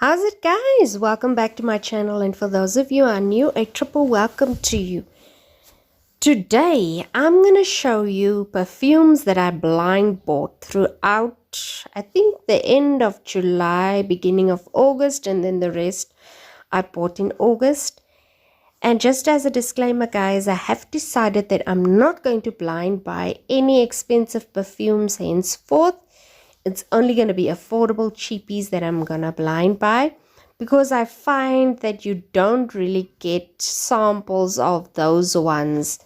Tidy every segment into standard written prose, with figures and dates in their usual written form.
How's it, guys? Welcome back to my channel, and for those of you who are new, a triple welcome to you. Today I'm gonna show you perfumes that I blind bought throughout, I think, the end of July, beginning of August, and then the rest I bought in August. And just as a disclaimer, guys, I have decided that I'm not going to blind buy any expensive perfumes henceforth. It's only going to be affordable cheapies that I'm going to blind buy, because I find that you don't really get samples of those ones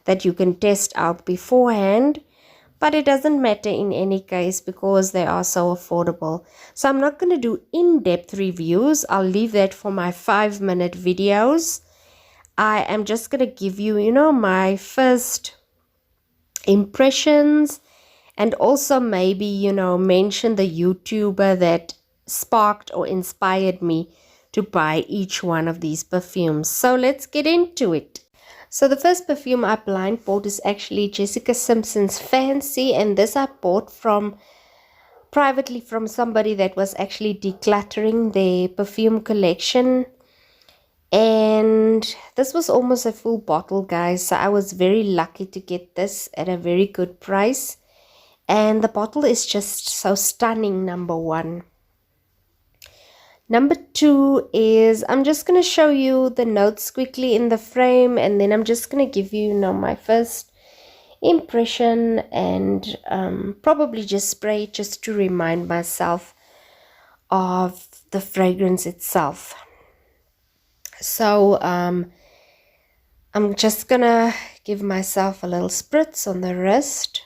that you can test out beforehand. But it doesn't matter in any case because they are so affordable. So I'm not going to do in-depth reviews. I'll leave that for my 5-minute videos. I am just going to give you, my first impressions, and also maybe, mention the YouTuber that sparked or inspired me to buy each one of these perfumes. So let's get into it. So the first perfume I blind bought is actually Jessica Simpson's Fancy, and this I bought privately from somebody that was actually decluttering their perfume collection. And this was almost a full bottle, guys, so I was very lucky to get this at a very good price. And the bottle is just so stunning, number one. Number two is, I'm just going to show you the notes quickly in the frame, and then I'm just going to give you, my first impression, and probably just spray it just to remind myself of the fragrance itself. So I'm just going to give myself a little spritz on the wrist,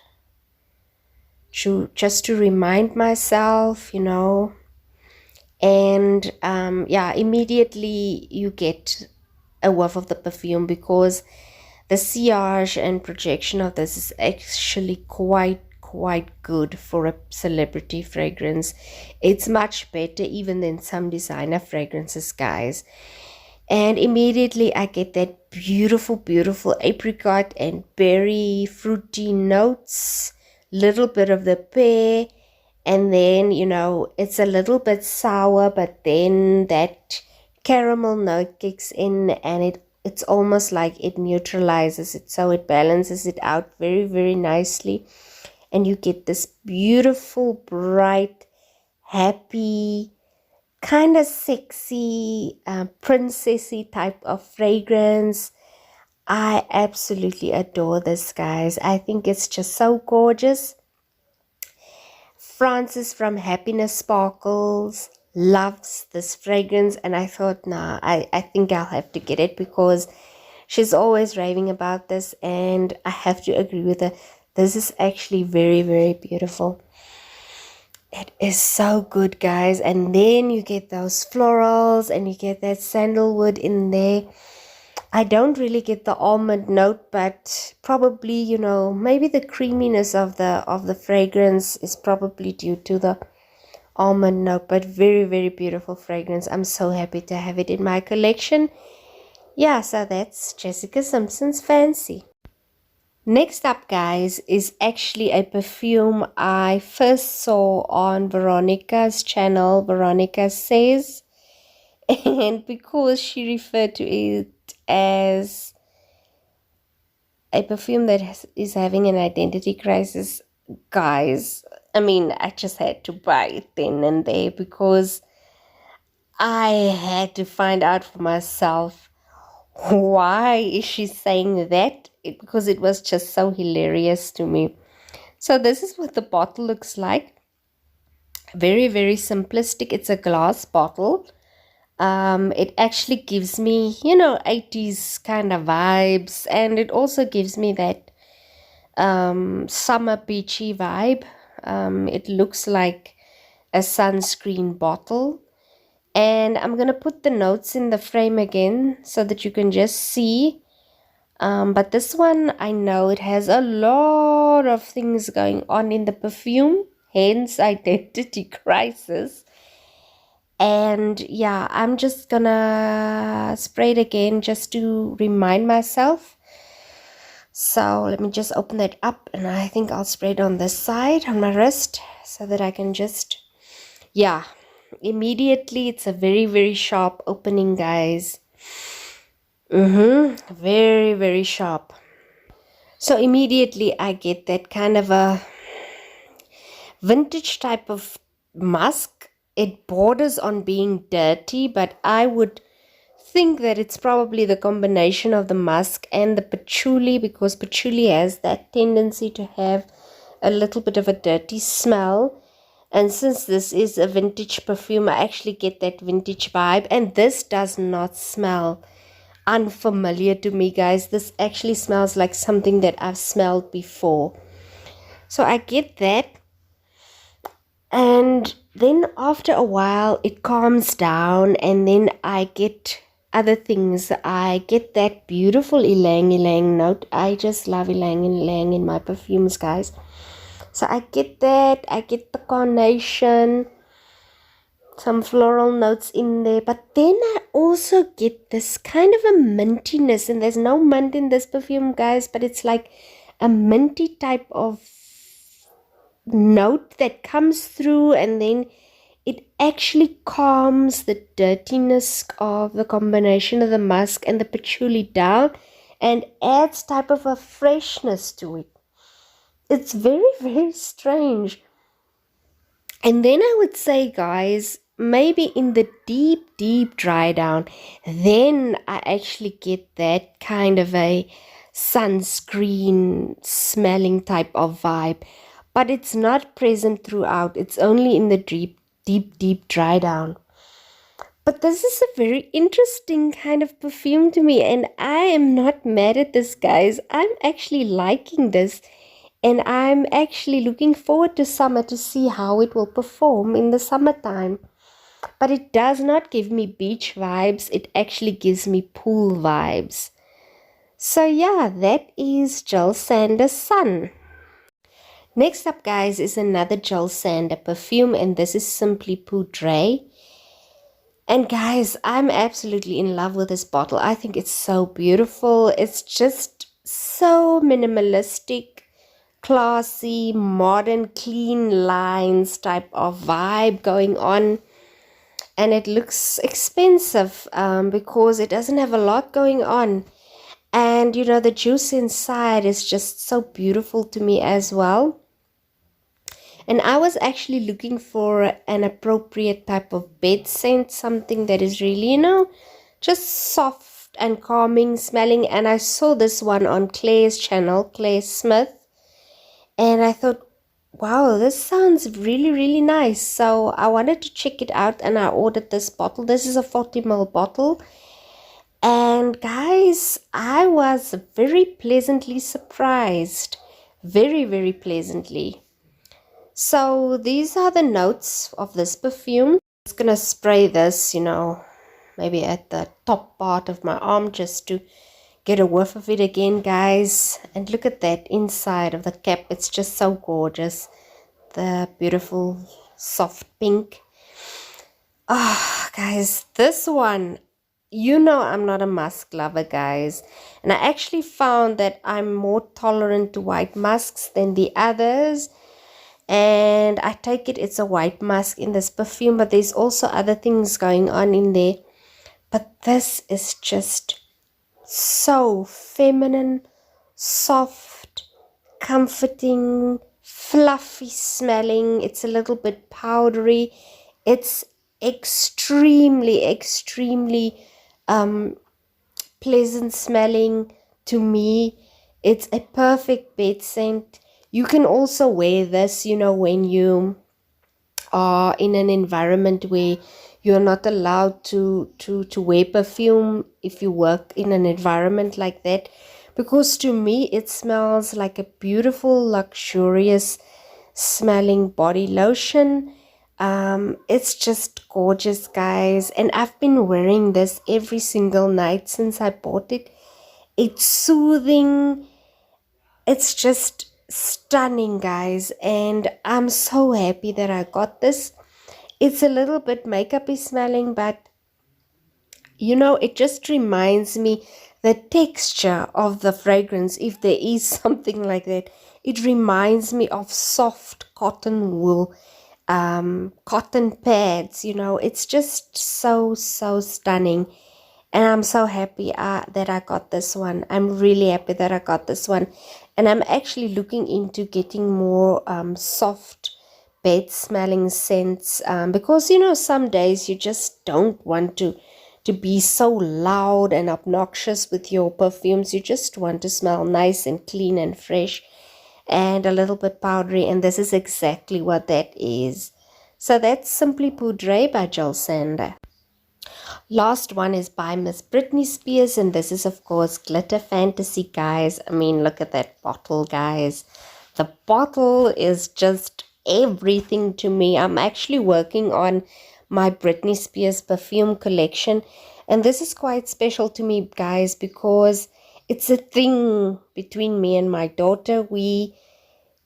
just to remind myself, and yeah, immediately you get a whiff of the perfume, because the sillage and projection of this is actually quite good for a celebrity fragrance. It's much better even than some designer fragrances, guys. And immediately I get that beautiful apricot and berry fruity notes, little bit of the pear, and then, it's a little bit sour, but then that caramel note kicks in, and it's almost like it neutralizes it, so it balances it out very nicely, and you get this beautiful, bright, happy, kind of sexy, princessy type of fragrance. I absolutely adore this, guys. I think it's just so gorgeous. Frances from Happiness Sparkles loves this fragrance, and I thought, nah, I think I'll have to get it, because she's always raving about this, and I have to agree with her. This is actually very beautiful. It is so good, guys. And then you get those florals, and you get that sandalwood in there. I don't really get the almond note, but probably, maybe the creaminess of the fragrance is probably due to the almond note. But very beautiful fragrance. I'm so happy to have it in my collection. Yeah, so that's Jessica Simpson's Fancy. Next up, guys, is actually a perfume I first saw on Veronica's channel, Veronica Says, and because she referred to it as a perfume that is having an identity crisis, guys, I just had to buy it then and there, because I had to find out for myself why is she saying that, because it was just so hilarious to me. So this is what the bottle looks like. Very simplistic. It's a glass bottle. It actually gives me, 80s kind of vibes, and it also gives me that summer beachy vibe. It looks like a sunscreen bottle. And I'm going to put the notes in the frame again so that you can just see. But this one, I know it has a lot of things going on in the perfume, hence identity crisis. And yeah, I'm just gonna spray it again just to remind myself. So let me just open that up, and I think I'll spray it on this side, on my wrist, so that I can just, yeah, immediately it's a very sharp opening, guys. Very sharp. So immediately I get that kind of a vintage type of musk. It borders on being dirty, but I would think that it's probably the combination of the musk and the patchouli, because patchouli has that tendency to have a little bit of a dirty smell. And since this is a vintage perfume, I actually get that vintage vibe. And this does not smell unfamiliar to me, guys. This actually smells like something that I've smelled before. So I get that. And then after a while, it calms down, and then I get other things. I get that beautiful ylang ylang note. I just love ylang ylang in my perfumes, guys. So I get that. I get the carnation, some floral notes in there. But then I also get this kind of a mintiness. And there's no mint in this perfume, guys, but it's like a minty type of note that comes through, and then it actually calms the dirtiness of the combination of the musk and the patchouli down and adds type of a freshness to it. It's very strange. And then I would say, guys, maybe in the deep dry down, then I actually get that kind of a sunscreen smelling type of vibe. But it's not present throughout. It's only in the deep dry down. But this is a very interesting kind of perfume to me, and I am not mad at this, guys. I'm actually liking this, and I'm actually looking forward to summer to see how it will perform in the summertime. But it does not give me beach vibes. It actually gives me pool vibes. So yeah, that is Jil Sander Sun. Next up, guys, is another Jil Sander perfume, and this is simply Poudre. And guys, I'm absolutely in love with this bottle. I think it's so beautiful. It's just so minimalistic, classy, modern, clean lines type of vibe going on. And it looks expensive because it doesn't have a lot going on. And you know, the juice inside is just so beautiful to me as well. And I was actually looking for an appropriate type of bed scent, something that is really, you know, just soft and calming smelling. And I saw this one on Claire's channel, Claire Smith. And I thought, wow, this sounds really nice. So I wanted to check it out, and I ordered this bottle. This is a 40 ml bottle. And guys, I was very pleasantly surprised. Very pleasantly. So these are the notes of this perfume. I'm just gonna spray this, you know, maybe at the top part of my arm just to get a whiff of it again, guys. And look at that inside of the cap. It's just so gorgeous. The beautiful soft pink. Ah, guys, this one, you know, I'm not a musk lover, guys. And I actually found that I'm more tolerant to white musks than the others. And I take it it's a white musk in this perfume, but there's also other things going on in there. But this is just so feminine, soft, comforting, fluffy smelling. It's a little bit powdery. It's extremely pleasant smelling to me. It's a perfect bed scent. You can also wear this, you know, when you are in an environment where you're not allowed to wear perfume if you work in an environment like that. Because to me, it smells like a beautiful, luxurious smelling body lotion. It's just gorgeous, guys. And I've been wearing this every single night since I bought it. It's soothing. It's just stunning, guys, and I'm so happy that I got this. It's a little bit makeup-y smelling, but you know, it just reminds me the texture of the fragrance, if there is something like that. It reminds me of soft cotton wool, cotton pads. You know, it's just so stunning. And I'm so happy that I got this one. I'm really happy that I got this one. And I'm actually looking into getting more soft bed smelling scents, because you know, some days you just don't want to be so loud and obnoxious with your perfumes. You just want to smell nice and clean and fresh and a little bit powdery, and this is exactly what that is. So that's Simply Poudre by Jil Sander. Last one is by Miss Britney Spears, and this is of course Glitter Fantasy, guys. I mean, look at that bottle, guys. The bottle is just everything to me. I'm actually working on my Britney Spears perfume collection, and this is quite special to me, guys, because it's a thing between me and my daughter. We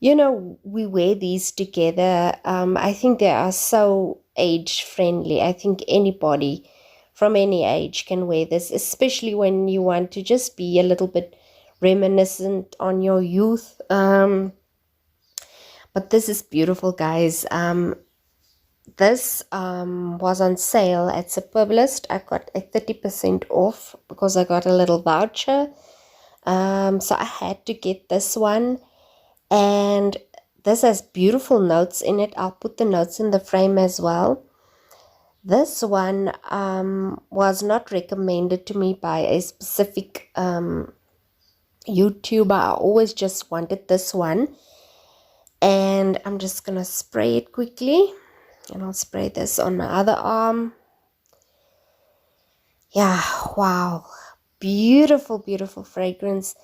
wear these together. I think they are so age friendly. I think anybody from any age can wear this, especially when you want to just be a little bit reminiscent on your youth. But this is beautiful, guys. This was on sale at Superbalist. I got a 30% off because I got a little voucher. So I had to get this one. And this has beautiful notes in it. I'll put the notes in the frame as well. This one was not recommended to me by a specific YouTuber. I always just wanted this one. And I'm just going to spray it quickly. And I'll spray this on my other arm. Yeah, wow. Beautiful, beautiful fragrance.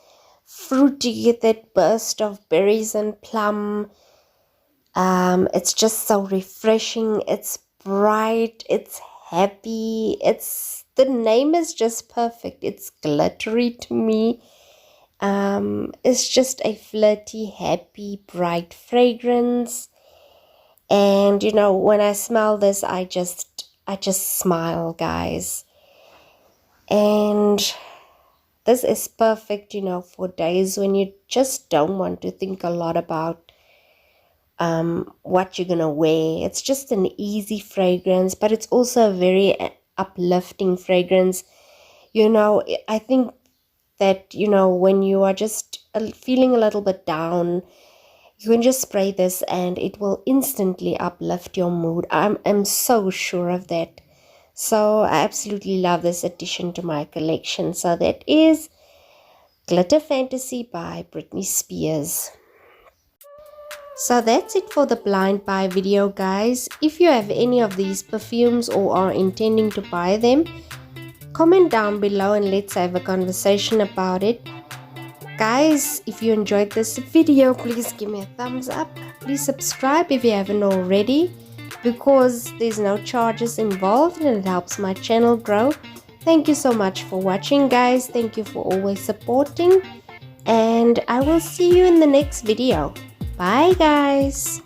Fruity, get that burst of berries and plum. It's just so refreshing. It's bright. It's happy. The name is just perfect. It's glittery to me. It's just a flirty, happy, bright fragrance. And you know, when I smell this, I just smile, guys. And this is perfect, you know, for days when you just don't want to think a lot about what you're gonna wear. It's just an easy fragrance, but it's also a very uplifting fragrance. You know, I think that, you know, when you are just feeling a little bit down, you can just spray this and it will instantly uplift your mood. I'm so sure of that. So I absolutely love this addition to my collection. So that is Glitter Fantasy by Britney Spears. So that's it for the blind buy video, guys. If you have any of these perfumes or are intending to buy them, comment down below and let's have a conversation about it. Guys, if you enjoyed this video, please give me a thumbs up. Please subscribe if you haven't already, because there's no charges involved and it helps my channel grow. Thank you so much for watching, guys. Thank you for always supporting, and I will see you in the next video. Bye, guys.